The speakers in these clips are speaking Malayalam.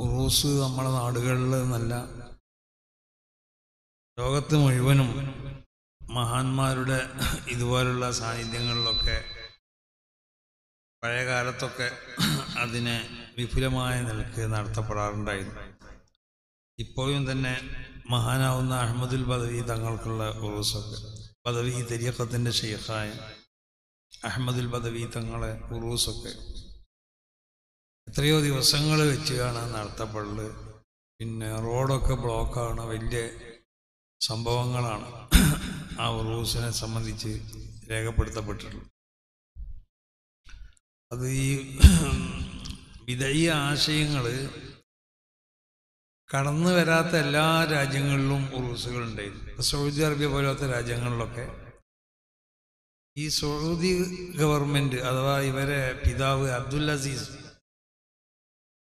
ഉറൂസ് നമ്മുടെ നാടുകളിൽ നല്ല ലോകത്ത് മുഴുവനും മഹാന്മാരുടെ ഇതുപോലുള്ള സാന്നിധ്യങ്ങളിലൊക്കെ പഴയ കാലത്തൊക്കെ അതിനെ വിപുലമായ നിലക്ക് നടത്തപ്പെടാറുണ്ടായിരുന്നു. ഇപ്പോഴും തന്നെ മഹാനാവുന്ന അഹമ്മദുൽ ബദവി തങ്ങൾക്കുള്ള ഉറൂസൊക്കെ ബദവി തരീഖത്തിൻ്റെ ഷെയ്ഖായ അഹമ്മദുൽ ബദവി തങ്ങളെ ഉറൂസൊക്കെ എത്രയോ ദിവസങ്ങൾ വെച്ച് കാണാൻ നടത്തപ്പെടല്. പിന്നെ റോഡൊക്കെ ബ്ലോക്കാണ്, വലിയ സംഭവങ്ങളാണ് ആ ഉറൂസിനെ സംബന്ധിച്ച് രേഖപ്പെടുത്തപ്പെട്ടിട്ടുള്ളത്. അത് ഈ വിദഗ്ധ ആശയങ്ങൾ കടന്നു വരാത്ത എല്ലാ രാജ്യങ്ങളിലും ഉറൂസുകളുണ്ടായിരുന്നു. സൗദി അറേബ്യ പോലത്തെ രാജ്യങ്ങളിലൊക്കെ ഈ സൗദി ഗവൺമെൻറ് അഥവാ ഇവരെ പിതാവ് അബ്ദുൽ അസീസ്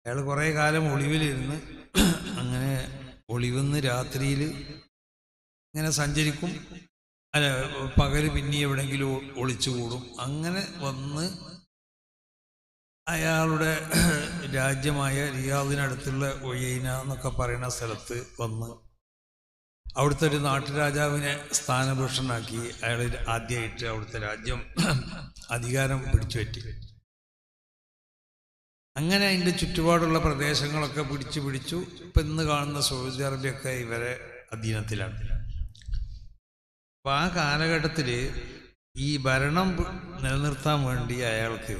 അയാൾ കുറേ കാലം ഒളിവിലിരുന്ന് അങ്ങനെ ഒളിവിന്ന് രാത്രിയിൽ ഇങ്ങനെ സഞ്ചരിക്കും, അല്ല പകല് പിന്നെ എവിടെയെങ്കിലും ഒളിച്ചുകൂടും. അങ്ങനെ വന്ന് അയാളുടെ രാജ്യമായ റിയാദിനടുത്തുള്ള ഒയൈന എന്നൊക്കെ പറയുന്ന സ്ഥലത്ത് വന്ന് അവിടുത്തെ ഒരു നാട്ടുരാജാവിനെ സ്ഥാനഭൂഷണനാക്കി അയാൾ ആദ്യമായിട്ട് അവിടുത്തെ രാജ്യം അധികാരം പിടിച്ചുപറ്റി. അങ്ങനെ അതിൻ്റെ ചുറ്റുപാടുള്ള പ്രദേശങ്ങളൊക്കെ പിടിച്ചു ഇപ്പം ഇന്ന് കാണുന്ന സൗദി അറേബ്യയൊക്കെ ഇവരെ അധീനത്തിലാണ്. അപ്പം ആ കാലഘട്ടത്തിൽ ഈ ഭരണം നിലനിർത്താൻ വേണ്ടി അയാൾക്ക്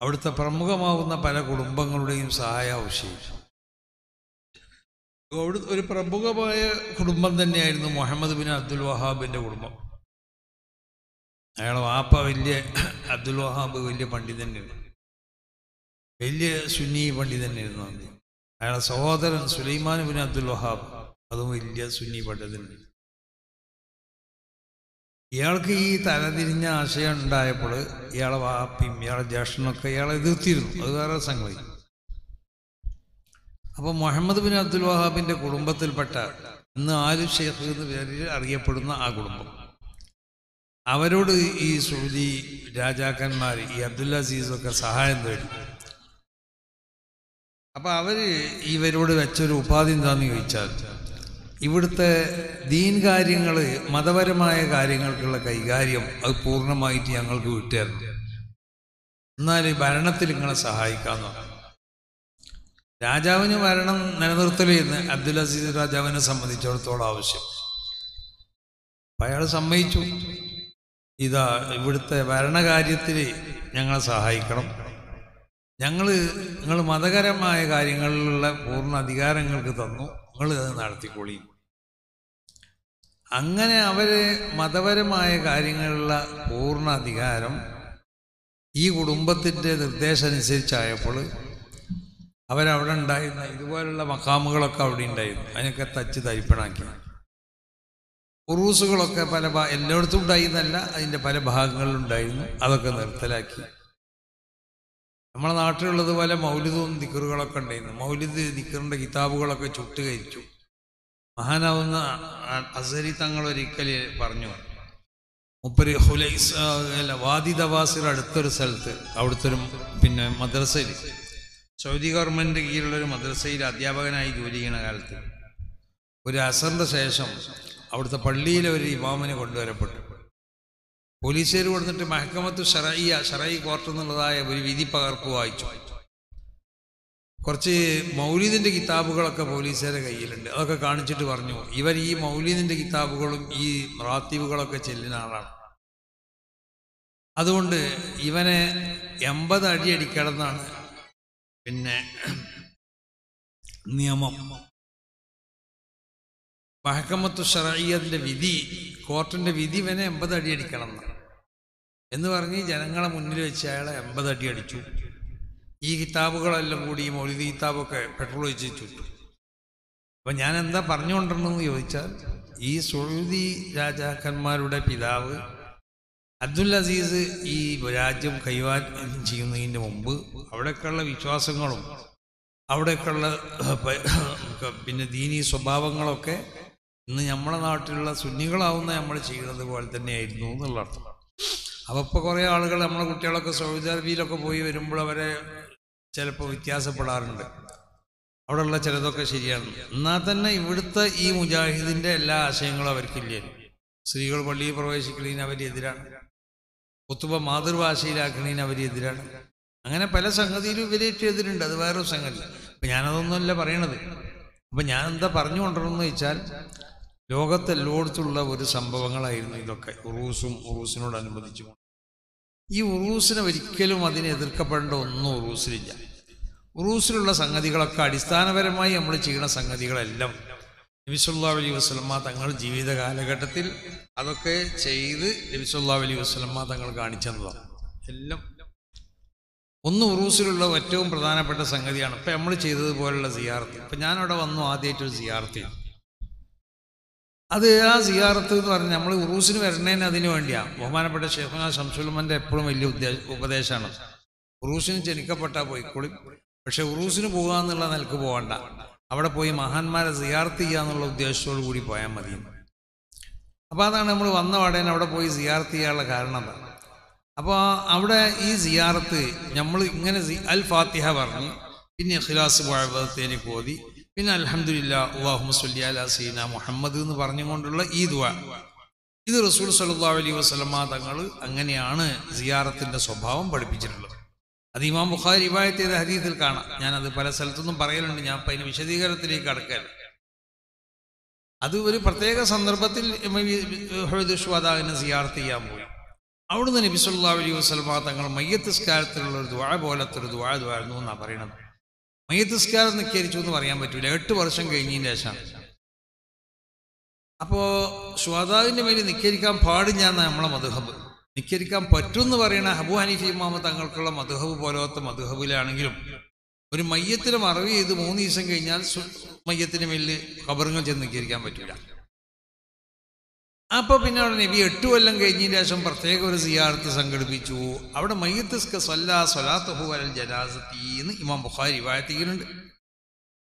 അവിടുത്തെ പ്രമുഖമാവുന്ന പല കുടുംബങ്ങളുടെയും സഹായം ആവശ്യമില്ല. ഒരു പ്രമുഖമായ കുടുംബം തന്നെയായിരുന്നു മുഹമ്മദ് ബിൻ അബ്ദുൽ വഹാബിൻ്റെ കുടുംബം. അയാളെ വാപ്പ വലിയ അബ്ദുൽ വഹാബ് വലിയ പണ്ഡിതൻ തന്നെയായിരുന്നു, വലിയ സുന്നി പണ്ഡിതൻ തന്നെയായിരുന്നു. അയാളെ സഹോദരൻ സുലൈമാൻ ബിൻ അബ്ദുൽ വഹാബ് അതും വലിയ സുന്നി പണ്ഡിതൻ. ഇയാൾക്ക് ഈ തലതിരിഞ്ഞ ആശയം ഉണ്ടായപ്പോൾ ഇയാളെ വാപ്പിയും ഇയാളെ ജ്യേഷ്ഠനൊക്കെ ഇയാളെ എതിർത്തിരുന്നു. അത് വേറെ സംഗതി. അപ്പോൾ മുഹമ്മദ് ബിൻ അബ്ദുൽ വഹാബിൻ്റെ കുടുംബത്തിൽപ്പെട്ട ഇന്ന് ആലു ഷെയ്ഖ് എന്ന് പേരിൽ അറിയപ്പെടുന്ന ആ കുടുംബം, അവരോട് ഈ സൗദി രാജാക്കന്മാർ ഈ അബ്ദുൽ അസീസൊക്കെ സഹായം തേടി. അപ്പം അവർ ഇവരോട് വെച്ചൊരു ഉപാധി എന്താണെന്ന് ചോദിച്ചാൽ, ഇവിടുത്തെ ദീൻ കാര്യങ്ങൾ മതപരമായ കാര്യങ്ങൾക്കുള്ള കൈകാര്യം അത് പൂർണ്ണമായിട്ട് ഞങ്ങൾക്ക് വിട്ടുതരണം, എന്നാൽ ഭരണത്തിൽ നിങ്ങളെ സഹായിക്കാമെന്ന് പറഞ്ഞു. രാജാവിന് ഭരണം നിലനിർത്തലെന്ന് അബ്ദുൽ അസീസ് രാജാവിനെ സംബന്ധിച്ചിടത്തോളം ആവശ്യം. അപ്പം അയാൾ സമ്മതിച്ചു, ഇതാ ഇവിടുത്തെ ഭരണകാര്യത്തിൽ ഞങ്ങളെ സഹായിക്കണം, നിങ്ങൾ മതപരമായ കാര്യങ്ങളിലുള്ള പൂർണ്ണ അധികാരങ്ങൾക്ക് തന്നു, നിങ്ങൾ അത് നടത്തിക്കൊള്ളി. അങ്ങനെ അവര് മതപരമായ കാര്യങ്ങളിലുള്ള പൂർണ്ണ അധികാരം ഈ കുടുംബത്തിൻ്റെ നിർദ്ദേശം അനുസരിച്ചായപ്പോൾ അവരവിടെ ഉണ്ടായിരുന്ന ഇതുപോലുള്ള മക്കാമുകളൊക്കെ അവിടെ ഉണ്ടായിരുന്നു. അതിനൊക്കെ തച്ച് തരിപ്പണാക്കി. ഉറൂസുകളൊക്കെ എല്ലായിടത്തും ഉണ്ടായിരുന്നല്ല, അതിൻ്റെ പല ഭാഗങ്ങളിലുണ്ടായിരുന്നു. അതൊക്കെ നിർത്തലാക്കി. നമ്മളെ നാട്ടിലുള്ളതുപോലെ മൗലിദും ദിക്റുകളൊക്കെ ഉണ്ടായിരുന്നു. മൗലിദ് ദിക്റിൻ്റെ കിതാബുകളൊക്കെ ചുട്ടുകരിച്ചു. മഹാനാവുന്ന അസരി തങ്ങൾ ഒരിക്കൽ പറഞ്ഞു, മുപ്പര് ഹുലൈസ് വാദി ദവാസിർ അടുത്തൊരു സ്ഥലത്ത് അവിടുത്തെ ഒരു മദ്രസയിൽ സൗദി ഗവൺമെൻറ് കീഴിലുള്ളൊരു മദ്രസയിൽ അധ്യാപകനായി ജോലി ചെയ്യുന്ന കാലത്ത് ഒരു അസറിൻ്റെ ശേഷം അവിടുത്തെ പള്ളിയിലെ ഒരു ഇമാമിനെ കൊണ്ടുവരപ്പെട്ടു. പോലീസുകാർ കൊടുത്തിട്ട് മഹക്കമത്തു ഷറഈ കോർട്ട് എന്നുള്ളതായ ഒരു വിധി പകർപ്പ് വായിച്ചു. കുറച്ച് മൗലീദിൻ്റെ കിതാബുകളൊക്കെ പോലീസുകാരുടെ കയ്യിലുണ്ട്. അതൊക്കെ കാണിച്ചിട്ട് പറഞ്ഞു, ഇവർ ഈ മൗലീദിൻ്റെ കിതാബുകളും ഈ റാത്തീബുകളൊക്കെ ചെല്ലുന്ന ആളാണ്, അതുകൊണ്ട് ഇവനെ 80 അടി അടിക്കണമെന്നാണ് നിയമം. മഹക്കമത്തു ഷറഈയതിൻ്റെ വിധി, കോർട്ടിൻ്റെ വിധി ഇവനെ 80 അടി അടിക്കണം എന്ന് പറഞ്ഞ് ജനങ്ങളെ മുന്നിൽ വെച്ച് അയാളെ 80 അടി അടിച്ചു. ഈ കിതാബുകളെല്ലാം കൂടി ഈ മൗലിദ് കിതാബൊക്കെ പെട്രോൾ ഒഴിച്ച് ചുട്ടു. അപ്പം ഞാൻ എന്താ പറഞ്ഞുകൊണ്ടിരുന്നെന്ന് ചോദിച്ചാൽ, ഈ സൗദി രാജാക്കന്മാരുടെ പിതാവ് അബ്ദുൽ അസീസ് ഈ രാജ്യം കൈകാര്യം ചെയ്യുന്നതിന് മുമ്പ് അവിടേക്കുള്ള വിശ്വാസങ്ങളും അവിടേക്കുള്ള ദീനീ സ്വഭാവങ്ങളൊക്കെ ഇന്ന് നമ്മളെ നാട്ടിലുള്ള സുന്നികളാവുന്ന നമ്മൾ ചെയ്യുന്നത് പോലെ തന്നെയായിരുന്നു എന്നുള്ള അർത്ഥം. അപ്പോൾ ഇപ്പോൾ കുറേ ആളുകൾ നമ്മളെ കുട്ടികളൊക്കെ സൗദി അറേബ്യയിലൊക്കെ പോയി വരുമ്പോൾ അവരെ ചിലപ്പോൾ വ്യത്യാസപ്പെടാറുണ്ട്. അവിടെയുള്ള ചിലതൊക്കെ ശരിയാണ്. എന്നാൽ തന്നെ ഇവിടുത്തെ ഈ മുജാഹിദിൻ്റെ എല്ലാ ആശയങ്ങളും അവർക്കില്ലേ. സ്ത്രീകൾ പള്ളിയിൽ പ്രവേശിക്കുന്നതിന് അവരെതിരാണ്, കുത്തുബ മാതൃഭാഷയിലാക്കുന്നതിന് അവരെതിരാണ്. അങ്ങനെ പല സംഗതിയിലും ഇവരേറ്റ് എതിരുണ്ട്. അത് വേറൊരു സംഗതി. അപ്പം ഞാനതൊന്നുമല്ല പറയണത്. അപ്പം ഞാൻ എന്താ പറഞ്ഞു കൊണ്ടിരുന്നു വെച്ചാൽ, ലോകത്തെല്ലോടത്തുള്ള ഒരു സംഭവങ്ങളായിരുന്നു ഇതൊക്കെ. ഉറൂസിനോടനുബന്ധിച്ചു ഈ ഉറൂസിനെ ഒരിക്കലും അതിനെ എതിർക്കപ്പെടേണ്ട ഒന്നും ഉറൂസിലില്ല. ഉറൂസിലുള്ള സംഗതികളൊക്കെ അടിസ്ഥാനപരമായി നമ്മൾ ചെയ്യുന്ന സംഗതികളെല്ലാം നബി സല്ലല്ലാഹു അലൈഹി വസല്ലമ തങ്ങൾ ജീവിത കാലഘട്ടത്തിൽ അതൊക്കെ ചെയ്ത് നബി സല്ലല്ലാഹു അലൈഹി വസല്ലമ തങ്ങൾ കാണിച്ചതാണ്. എല്ലാം ഒന്ന് ഉറൂസിലുള്ള ഏറ്റവും പ്രധാനപ്പെട്ട സംഗതിയാണ് ഇപ്പം നമ്മൾ ചെയ്തതുപോലുള്ള സിയാറത്ത്. ഇപ്പം ഞാനവിടെ വന്നു ആദ്യമായിട്ടൊരു സിയാറത്ത് ചെയ്തു. അത് ആ സിയാറത്ത് എന്ന് പറഞ്ഞാൽ നമ്മൾ ഉറൂസിന് വരണേന് അതിനു വേണ്ടിയാണ്. ബഹുമാനപ്പെട്ട ശൈഖുനാ ശംസുലുമൻ്റെ എപ്പോഴും വലിയ ഉപദേശമാണ്, ഉറൂസിന് ക്ഷണിക്കപ്പെട്ടാൽ പോയിക്കോളി, പക്ഷെ ഉറൂസിന് പോകുക എന്നുള്ള നിലക്ക് പോകണ്ട, അവിടെ പോയി മഹാന്മാരെ സിയാറത്ത് ചെയ്യുക എന്നുള്ള ഉദ്ദേശത്തോടു കൂടി പോയാൽ മതി. അപ്പോൾ അതാണ് നമ്മൾ വന്ന പാടേനെ അവിടെ പോയി സിയാറത്ത് ചെയ്യാനുള്ള കാരണം എന്താണ്. അപ്പോൾ അവിടെ ഈ സിയാറത്ത് നമ്മൾ ഇങ്ങനെ അൽ ഫാത്തിഹ പറഞ്ഞ്, പിന്നെ ഇഖ്ലാസ് മുഅവ്വദത്തേനിക്ക് ഓതി, പിന്നെ അൽഹംദുലില്ലാ അല്ലാഹുമ്മ സ്വല്ലി അലാ സയ്യിദിനാ മുഹമ്മദ് എന്ന് പറഞ്ഞുകൊണ്ടുള്ള ഈ ദുആ, ഇത് റസൂൽ സല്ലല്ലാഹു അലൈഹി വസല്ലമ തങ്ങൾ അങ്ങനെയാണ് സിയാറത്തിൻ്റെ സ്വഭാവം പഠിപ്പിച്ചിട്ടുള്ളത്. അത് ഇമാം ബുഖാരി റിവായത്ത് ചെയ്ത ഹദീസിൽ കാണാം. ഞാനത് പല സ്ഥലത്തൊന്നും പറയലുണ്ട്, ഞാൻ ഇപ്പം അതിന് വിശദീകരണത്തിലേക്ക് കടക്കാൻ. അത് ഒരു പ്രത്യേക സന്ദർഭത്തിൽ ഹുദൈബിയെ സിയാറത്ത് ചെയ്യാൻ പോയി. അവിടുന്ന് നബി സല്ലല്ലാഹു അലൈഹി വസല്ലമ തങ്ങൾ മയ്യത്ത് നിസ്കാരത്തിലുള്ള ഒരു ദുആ പോലത്തെ ഒരു ദുആ ആയിരുന്നു എന്നാണ് പറയണത്. മയ്യത്ത് നിസ്കാരം നിസ്കരിച്ചു എന്ന് പറയാൻ പറ്റൂല, 8 വർഷം കഴിഞ്ഞതിന് ശേഷമാണ്. അപ്പോൾ ശുഹദാവിൻ്റെ മേൽ നിസ്കരിക്കാൻ പാടില്ല എന്നാണ് നമ്മളെ മദ്ഹബ്. നിസ്കരിക്കാൻ പറ്റുമെന്ന് പറയണ അബൂ ഹനീഫ ഇമാമ തങ്ങൾക്കുള്ള മദ്ഹബ് പോലത്തെ മദ്ഹബിലാണെങ്കിലും ഒരു മയ്യത്തിന് മറവ് ചെയ്ത് 3 ദിവസം കഴിഞ്ഞാൽ മയ്യത്തിന് മേലിൽ ഖബറുകൾ ചെന്ന് നിസ്കരിക്കാൻ പറ്റൂല. അപ്പോൾ പിന്നെ അവിടെ നബി 8 കൊല്ലം കഴിഞ്ഞതിന് ശേഷം പ്രത്യേക ഒരു സിയാറത്ത് സംഘടിപ്പിച്ചു. അവിടെ മയ്യത്ത് സ്വലാത്തുഹു അലൽ ജനാസത്തി എന്ന് ഇമാം ബുഖാരി റിവായത്ത് ചെയ്യുന്നുണ്ട്.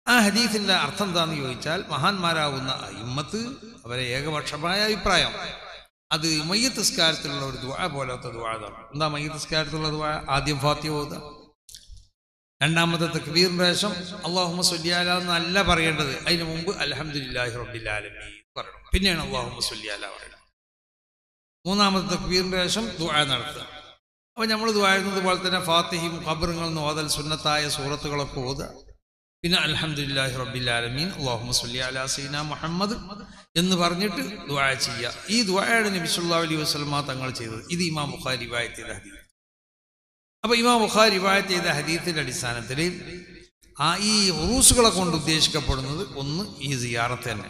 ആ ഹദീസിൻ്റെ അർത്ഥം എന്താണെന്ന് ചോദിച്ചാൽ, മഹാന്മാരാവുന്ന അയിമ്മത്ത് അവരെ ഏകപക്ഷമായ അഭിപ്രായം അത് മയ്യത്ത് നിസ്കാരത്തിലുള്ള ഒരു ദുആ പോലത്തെ ദുആ ആണ്. എന്താ മയ്യത്ത് നിസ്കാരത്തിലുള്ള ദുആ? ആദ്യം ഫാത്തിഹ ഓതുക, രണ്ടാമത്തെ തക്ബീറിൻ്റെ ശേഷം അല്ലാഹുമ്മ സ്വല്ലി അലാ എന്നല്ല പറയേണ്ടത്, അതിന് മുമ്പ് അൽഹംദുലില്ലാഹി റബ്ബിൽ ആലമീൻ പറയണം, പിന്നെയാണ് അല്ലാഹുമ്മ സ്വല്ലി അലാ പറയണം. മൂന്നാമത്തെ തക്ബീറിൻ്റെ ശേഷം ദുആ നടത്തുക. അപ്പോൾ നമ്മൾ ദുആ ചെയ്യുന്നത് പോലെ തന്നെ ഫാത്തിഹയും ഖബറുകളിൽ നിന്ന് ഓതൽ സുന്നത്തായ സൂറത്തുകളൊക്കെ ഓതുക, പിന്നെ അൽഹംദുലില്ലാഹി റബ്ബിൽ ആലമീൻ അല്ലാഹുമ്മ സ്വല്ലി അലാ സയ്യിദിനാ മുഹമ്മദ് എന്ന് പറഞ്ഞിട്ട് ദുആ ചെയ്യുക. ഈ ദുആയാണ് നബി സല്ലല്ലാഹു അലൈഹി വസല്ലമ തങ്ങൾ ചെയ്തത്. ഇത് ഇമാം ബുഖാരി റിവായത്ത് ചെയ്ത ഹദീസ്. അപ്പോൾ ഇമാം ബുഖാരി റിവായത്ത് ചെയ്ത ഹദീസിൻ്റെ അടിസ്ഥാനത്തിൽ ഈ ഉറൂസുകളെ കൊണ്ട് ഉദ്ദേശിക്കപ്പെടുന്നത് ഒന്ന് ഈ സിയാറത്ത് തന്നെ.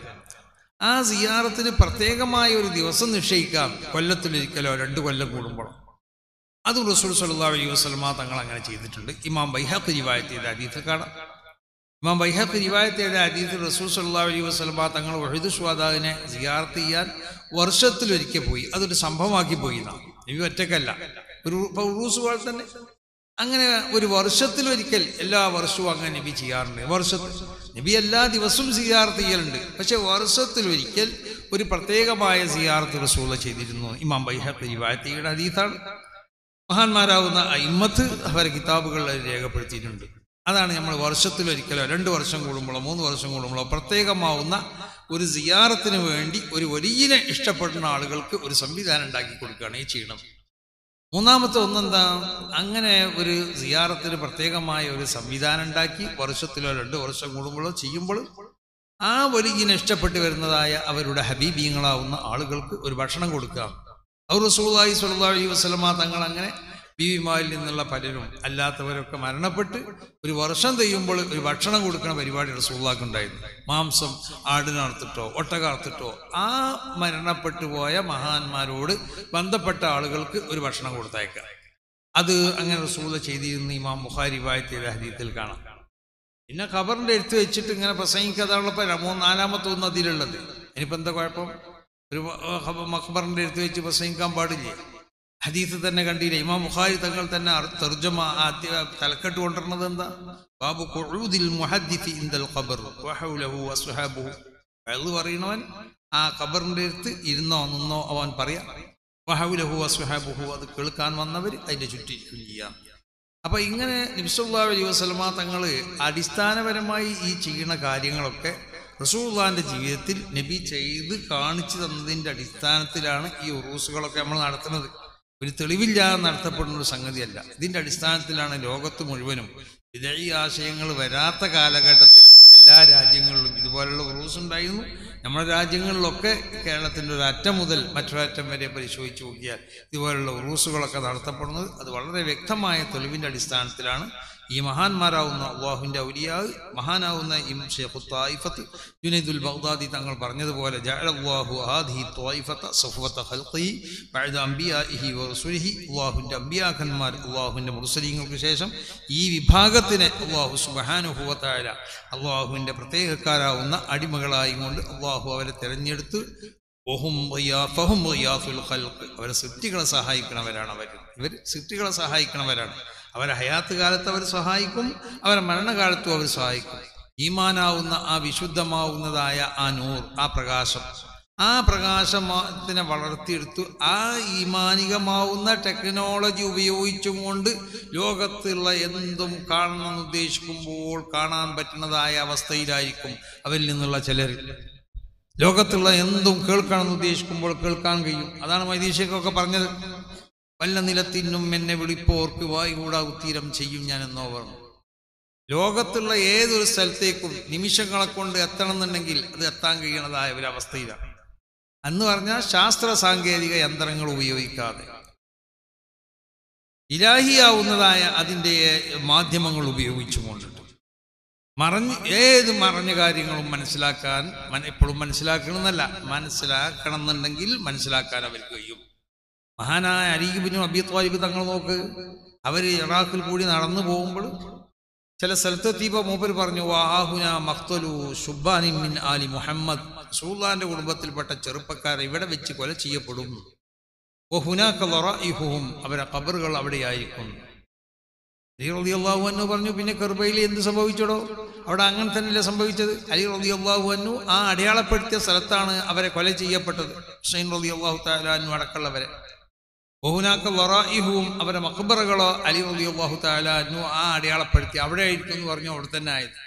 ആ സിയാറത്തിന് പ്രത്യേകമായ ഒരു ദിവസം നിശ്ചയിക്കാം, കൊല്ലത്തിലൊരിക്കലോ 2 കൊല്ലം കൂടുമ്പോഴോ. അത് റസൂൽ സല്ലല്ലാഹു അലൈഹി വസല്ലമ തങ്ങൾ അങ്ങനെ ചെയ്തിട്ടുണ്ട്. ഇമാം ബൈഹഖി റിവായത്ത് ചെയ്ത ഹദീസിൽ കാണാം. ഇമാം ബൈഹഖി റിവായത്ത് ചെയ്ത ഹദീസിൽ റസൂൽ സല്ലല്ലാഹു അലൈഹി വസല്ലമ തങ്ങൾ ഉഹദ് ശുഹദാവിനെ സിയാറത്ത് ചെയ്യാൻ വർഷത്തിലൊരിക്കൽ പോയി. അതൊരു സംഭവമാക്കി പോയി എന്നാണ്. നബി ഒറ്റക്കല്ല, ഒരു ഉറൂസ് പോലെ തന്നെ അങ്ങനെ ഒരു വർഷത്തിലൊരിക്കൽ എല്ലാ വർഷവും അങ്ങനെ നബി ചെയ്യാറുണ്ട്. നബി എല്ലാ ദിവസവും സിയാറത്ത് ചെയ്യലുണ്ട്, പക്ഷെ വർഷത്തിലൊരിക്കൽ ഒരു പ്രത്യേകമായ സിയാറത്ത് റസൂൽ ചെയ്തിരുന്നു. ഇമാം ബൈഹഖി റിവായത്ത് ചെയ്ത ഹദീസാണ്. മഹാന്മാരാവുന്ന അയിമ്മത്ത് അവരെ കിതാബുകളിൽ രേഖപ്പെടുത്തിയിട്ടുണ്ട്. അതാണ് നമ്മൾ വർഷത്തിലൊരിക്കലോ 2 വർഷം കൂടുമ്പോഴോ 3 വർഷം കൂടുമ്പോഴോ പ്രത്യേകമാവുന്ന ഒരു സിയാറത്തിന് വേണ്ടി ഒരു വലിയനെ ഇഷ്ടപ്പെടുന്ന ആളുകൾക്ക് ഒരു സംവിധാനം ഉണ്ടാക്കി കൊടുക്കുകയാണ് ഈ ചെയ്യണം. മൂന്നാമത്തെ ഒന്നെന്താ, അങ്ങനെ ഒരു സിയാറത്തിന് പ്രത്യേകമായ ഒരു സംവിധാനം ഉണ്ടാക്കി വർഷത്തിലോ 2 വർഷം കൂടുമ്പോഴോ ചെയ്യുമ്പോൾ ആ വലിയനെ ഇഷ്ടപ്പെട്ട് വരുന്നതായ അവരുടെ ഹബീബീങ്ങളാവുന്ന ആളുകൾക്ക് ഒരു ഭക്ഷണം കൊടുക്കുക. അവർ റസൂലുള്ളാഹി സ്വല്ലല്ലാഹു അലൈഹി വസല്ലമ തങ്ങൾ അങ്ങനെ ബീവിമാരിൽ നിന്നുള്ള പലരും അല്ലാത്തവരൊക്കെ മരണപ്പെട്ട് ഒരു വർഷം കഴിയുമ്പോൾ ഒരു ഭക്ഷണം കൊടുക്കുന്ന പരിപാടി റസൂലുള്ളാഹിക്ക് ഉണ്ടായിരുന്നു. മാംസം ആടിനറുത്തിട്ടോ ഒട്ടകറുത്തിട്ടോ ആ മരണപ്പെട്ടു പോയ മഹാന്മാരോട് ബന്ധപ്പെട്ട ആളുകൾക്ക് ഒരു ഭക്ഷണം കൊടുത്തയക്കുക. അത് അങ്ങനെ റസൂലുള്ളാഹി ചെയ്തിരുന്ന ഇമാം ബുഖാരി റിവായത്ത് ചെയ്ത ഹദീസിൽ കാണാം. പിന്നെ ഖബറിൻ്റെ എടുത്ത് വെച്ചിട്ട് ഇങ്ങനെ പ്രസംഗിക്കാതാണുള്ളപ്പോൾ 4-ാമത്തെ ഒന്ന് അതിലുള്ളത്. ഇനിയിപ്പോൾ എന്താ കുഴപ്പം? ഒരു മഖബറിൻ്റെ എടുത്ത് വെച്ച് പ്രസംഗിക്കാൻ പാടില്ലേ? ഹദീസ് തന്നെ കണ്ടില്ലേ? ഇമാം ബുഖാരി തങ്ങൾ തന്നെ തർജമ തലക്കെട്ട് കൊണ്ടിരുന്നത് എന്താ? ബാബു ഖുഊദിൽ മുഹദ്ദിസി ഇൻദൽ ഖബർ വഹൗലഹു വസ്വഹാബുഹു. അത് പറയുന്നവൻ ആ ഖബറിൻ്റെ അടുത്ത് ഇരുന്നോ നിന്നോ അവൻ പറയാം. വഹൗലഹു വസ്വഹാബുഹു, അത് കേൾക്കാൻ വന്നവർ അതിൻ്റെ ചുറ്റി ചെയ്യാം. അപ്പം ഇങ്ങനെ നബി സല്ലല്ലാഹു അലൈഹി വസല്ലമ തങ്ങൾ അടിസ്ഥാനപരമായി ഈ ചെയ്യുന്ന കാര്യങ്ങളൊക്കെ റസൂലുള്ളാഹിന്റെ ജീവിതത്തിൽ നബി ചെയ്ത് കാണിച്ചു തന്നതിൻ്റെ അടിസ്ഥാനത്തിലാണ് ഈ ഉറൂസുകളൊക്കെ നമ്മൾ നടത്തുന്നത്. ഒരു തെളിവില്ലാതെ നടത്തപ്പെടുന്ന ഒരു സംഗതിയല്ല. ഇതിൻ്റെ അടിസ്ഥാനത്തിലാണ് ലോകത്ത് മുഴുവനും വിദഈ ആശയങ്ങൾ വരാത്ത കാലഘട്ടത്തിൽ എല്ലാ രാജ്യങ്ങളിലും ഇതുപോലുള്ള ഉറൂസ് ഉണ്ടായിരുന്നു. നമ്മുടെ രാജ്യങ്ങളിലൊക്കെ കേരളത്തിൻ്റെ ഒരു അറ്റം മുതൽ മറ്റൊരറ്റം വരെ പരിശോധിച്ച് നോക്കിയാൽ ഇതുപോലുള്ള ഉറൂസുകളൊക്കെ നടത്തപ്പെടുന്നത് അത് വളരെ വ്യക്തമായ തെളിവിൻ്റെ അടിസ്ഥാനത്തിലാണ്. ഈ മഹാന്മാരാവുന്ന അല്ലാഹുവിൻ്റെ ഔലിയാ, മഹാനാവുന്ന ഇമാം ശൈഖു ത്വായിഫത്ത് ജുനൈദുൽ ബഗ്ദാദി തങ്ങൾ പറഞ്ഞതുപോലെ ജഅലല്ലാഹു ഹാദിഹി ത്വായിഫത സഫ്വത ഖൽഖി ബഅദ അംബിയാഇഹി വറസൂലിഹി, അല്ലാഹുവിൻ്റെ അംബിയാക്കന്മാർ അല്ലാഹുവിൻ്റെ മുർസലീങ്ങൾക്ക് ശേഷം ഈ വിഭാഗത്തിനെ അല്ലാഹു സുബ്ഹാനഹു വ തആല അല്ലാഹുവിൻ്റെ പ്രത്യേകക്കാരാവുന്ന അടിമകളായി കൊണ്ട് അല്ലാഹു അവരെ തിരഞ്ഞെടുത്ത് അവരെ സൃഷ്ടികളെ സഹായിക്കണവരാണ്. ഇവർ സൃഷ്ടികളെ സഹായിക്കണവരാണ്. അവരെ ഹയാത്ത് കാലത്ത് അവർ സഹായിക്കും, അവരെ മരണകാലത്തും അവർ സഹായിക്കും. ഈമാനാവുന്ന ആ വിശുദ്ധമാവുന്നതായ ആ നൂർ, ആ പ്രകാശത്തിനെ വളർത്തിയെടുത്തു ആ ഈമാനികമാവുന്ന ടെക്നോളജി ഉപയോഗിച്ചും കൊണ്ട് ലോകത്തുള്ള എന്തും കാണണമെന്ന് ഉദ്ദേശിക്കുമ്പോൾ കാണാൻ പറ്റുന്നതായ അവസ്ഥയിലായിരിക്കും അവരിൽ നിന്നുള്ള ചിലർ. ലോകത്തുള്ള എന്തും കേൾക്കണമെന്ന് ഉദ്ദേശിക്കുമ്പോൾ കേൾക്കാൻ കഴിയും. അതാണ് മൈദീശക്കൊക്കെ പറഞ്ഞത്, വല്ല നിലത്തിനും എന്നെ വിളിപ്പോർക്ക് വായുകൂടാ ഉത്തീരം ചെയ്യും ഞാൻ എന്നോ പറഞ്ഞു. ലോകത്തുള്ള ഏതൊരു സ്ഥലത്തേക്കും നിമിഷങ്ങളെ കൊണ്ട് എത്തണം എന്നുണ്ടെങ്കിൽ അത് എത്താൻ കഴിയണതായ ഒരവസ്ഥയിലാണ്. എന്ന് പറഞ്ഞാൽ ശാസ്ത്ര സാങ്കേതിക യന്ത്രങ്ങൾ ഉപയോഗിക്കാതെ ഇലാഹിയാവുന്നതായ അതിൻ്റെ മാധ്യമങ്ങൾ ഉപയോഗിച്ചുകൊണ്ടിട്ട് ഏത് മറഞ്ഞ കാര്യങ്ങളും മനസ്സിലാക്കാൻ എപ്പോഴും മനസ്സിലാക്കണമെന്നല്ല, മനസ്സിലാക്കണം എന്നുണ്ടെങ്കിൽ മനസ്സിലാക്കാൻ അവർക്ക് കഴിയും. മഹാനായ അലി ഇബ്നു അബീ ത്വാലിബ് തങ്ങൾ നോക്ക്, അവർ ഇറാഖിൽ കൂടി നടന്നു പോകുമ്പോൾ ചില സ്ഥലത്തെത്തിയപ്പോൾ മൂപ്പർ പറഞ്ഞു, വാഹുന മഖ്തലു ശുബ്ബാനി മിൻ ആലി മുഹമ്മദ്, റസൂലുള്ളാഹിന്റെ കുടുംബത്തിൽപ്പെട്ട ചെറുപ്പക്കാർ ഇവിടെ വെച്ച് കൊല ചെയ്യപ്പെടും. വഹുനാക ദറാഇഹും, അവരുടെ ഖബറുകൾ അവിടെയായിരിക്കും. അലി റളിയല്ലാഹു അൻഹു പറഞ്ഞു, പിന്നെ കർബയിൽ എന്ത് സംഭവിച്ചടോ? അവിടെ അങ്ങനെ തന്നെയല്ലേ സംഭവിച്ചത്? അലി റളിയല്ലാഹു അൻഹു ആ അടയാളപ്പെടുത്തിയ സ്ഥലത്താണ് അവരെ കൊല ചെയ്യപ്പെട്ടത്. ഹുസൈൻ റളിയല്ലാഹു തആല അൻഹു അടക്കമുള്ളവരെ. വഹുനാക ദറാഇഹും, അവരുടെ മഖ്ബറകളോ അലി റളിയല്ലാഹു തആല അൻഹു ആ അടയാളപ്പെടുത്തി അവിടെ ആയിരിക്കും എന്ന് പറഞ്ഞു. അവിടെ തന്നെ ആയത്.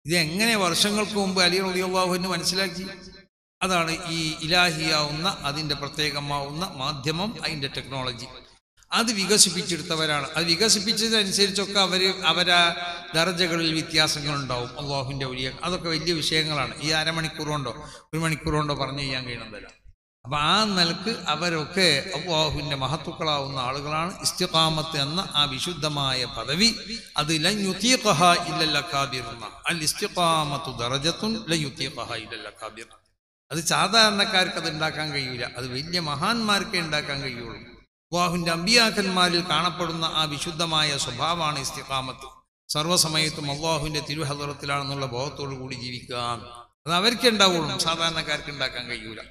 ഇത് എങ്ങനെ വർഷങ്ങൾക്ക് മുമ്പ് അലി റളിയല്ലാഹു അൻഹു മനസ്സിലാക്കി? അതാണ് ഈ ഇലാഹിയാവുന്ന അതിൻ്റെ പ്രത്യേകമാവുന്ന മാധ്യമം, അതിൻ്റെ ടെക്നോളജി. അത് വികസിപ്പിച്ചെടുത്തവരാണ്. അത് വികസിപ്പിച്ചതനുസരിച്ചൊക്കെ അവരാ ദർജകളിൽ വ്യത്യാസങ്ങളുണ്ടാവും. അല്ലാഹുവിൻ്റെ ഔലിയ അതൊക്കെ വലിയ വിഷയങ്ങളാണ്. ഈ അരമണിക്കൂർ കൊണ്ടോ ഒരു മണിക്കൂർ കൊണ്ടോ പറഞ്ഞു ചെയ്യാൻ കഴിയുന്നതല്ല. അപ്പം ആ നിലക്ക് അവരൊക്കെ അല്ലാഹുവിൻ്റെ മഹത്തുക്കളാവുന്ന ആളുകളാണ്. ഇസ്തിഖാമത്ത് എന്ന ആ വിശുദ്ധമായ പദവി അത് ലൻ യുതീഖഹ ഇല്ലൽ അകാബിർ. അൽ ഇസ്തിഖാമത്തു ദറജത്തുൻ ലൻ യുതീഖഹ ഇല്ലൽ അകാബിർ. അത് സാധാരണക്കാർക്ക് അത് ഉണ്ടാക്കാൻ കഴിയില്ല, അത് വലിയ മഹാന്മാർക്കേ ഉണ്ടാക്കാൻ കഴിയുള്ളൂ. അല്ലാഹുവിൻ്റെ അമ്പിയാക്കന്മാരിൽ കാണപ്പെടുന്ന ആ വിശുദ്ധമായ സ്വഭാവമാണ് ഇസ്തിഖാമത്ത്. സർവ്വസമയത്തും അല്ലാഹുവിൻ്റെ തിരുഹദറത്തിലാണെന്നുള്ള ബോധത്തോടു കൂടി ജീവിക്കുക. അത് അവർക്ക് ഉണ്ടാവുള്ളൂ, സാധാരണക്കാർക്ക് ഉണ്ടാക്കാൻ കഴിയൂല.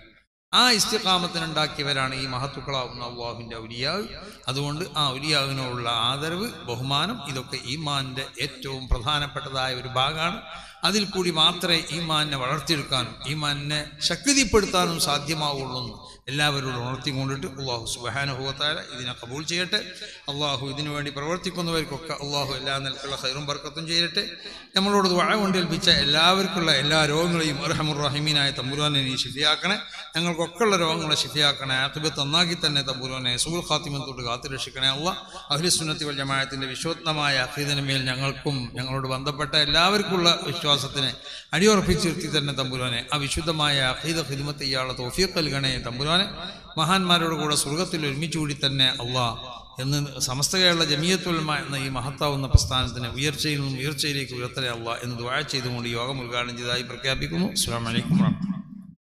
ആ ഇസ്തിഖാമത്തിനുണ്ടാക്കിയവരാണ് ഈ മഹത്തുക്കളാവുന്ന അല്ലാഹുവിൻ്റെ ഔലിയാ. അതുകൊണ്ട് ആ ഔലിയാവിനോടുള്ള ആദരവ്, ബഹുമാനം ഇതൊക്കെ ഈമാനിൻ്റെ ഏറ്റവും പ്രധാനപ്പെട്ടതായ ഒരു ഭാഗമാണ്. അതിൽ കൂടി മാത്രമേ ഈമാനിനെ വളർത്തിയെടുക്കാനും ഈമാനിനെ ശക്തിപ്പെടുത്താനും സാധ്യമാവുള്ളൂ. എല്ലാവരോടും ഉണർത്തിക്കൊണ്ടിട്ട് അല്ലാഹു സുബ്ഹാനഹു വ തആല ഇതിനെ കബൂൽ ചെയ്യട്ടെ. അല്ലാഹു ഇതിനു വേണ്ടി പ്രവർത്തിക്കുന്നവർക്കൊക്കെ അല്ലാഹു എല്ലാ നിലക്കുള്ള ഖൈറും ബർക്കത്തും ചെയ്യട്ടെ. നമ്മളോട് ദുആ കൊണ്ടേൽപ്പിച്ച എല്ലാവർക്കുള്ള എല്ലാ രോഗങ്ങളെയും അർഹമുർ റഹീമീനായ തമ്പുരാനെ നീ ശിഫയാക്കണേ. ഞങ്ങൾക്കൊക്കെ ഉള്ള രോഗങ്ങളെ ശിഫയാക്കണേ. ആഖിബത്ത് നന്നാക്കി തന്നെ തമ്പുരാനെ സൂൽ ഖാത്തിമത്തോട് കാത്തു രക്ഷിക്കണേ. അല്ലാഹ് അഹ്ലു സുന്നത്തി വൽ ജമാഅത്തിന്റെ വിശുദ്ധമായ അഖീദയുടെ മേൽ ഞങ്ങൾക്കും ഞങ്ങളോട് ബന്ധപ്പെട്ട എല്ലാവർക്കുള്ള വിശ്വാസത്തിനെ അടിയുറപ്പിച്ചു നിർത്തി തന്നെ തമ്പുരാനെ ആ വിശുദ്ധമായ അഖീദ ഖിദ്മത്ത് ചെയ്യാനുള്ള തൗഫീഖ് നൽകണേ തമ്പുരാനെ. മഹാന്മാരോട് കൂടെ സ്വർഗത്തിൽ ഒരുമിച്ചുകൂടി തന്നെ അള്ളാഹ് എന്ന് സമസ്ത കേരള ജമിയത്തുൽ ഉലമ എന്ന ഈ മഹത്താവുന്ന പ്രസ്ഥാനത്തിന് ഉയർച്ചയിൽ നിന്നും ഉയർച്ചയിലേക്ക് ഉയർത്തലേ അള്ളാഹ് എന്ന് ദുആ ചെയ്തുകൊണ്ട് യോഗം ഉദ്ഘാടനം ചെയ്തതായി പ്രഖ്യാപിക്കുന്നു. അസ്സലാമു അലൈക്കും വറഹ്മത്തുള്ളാഹി.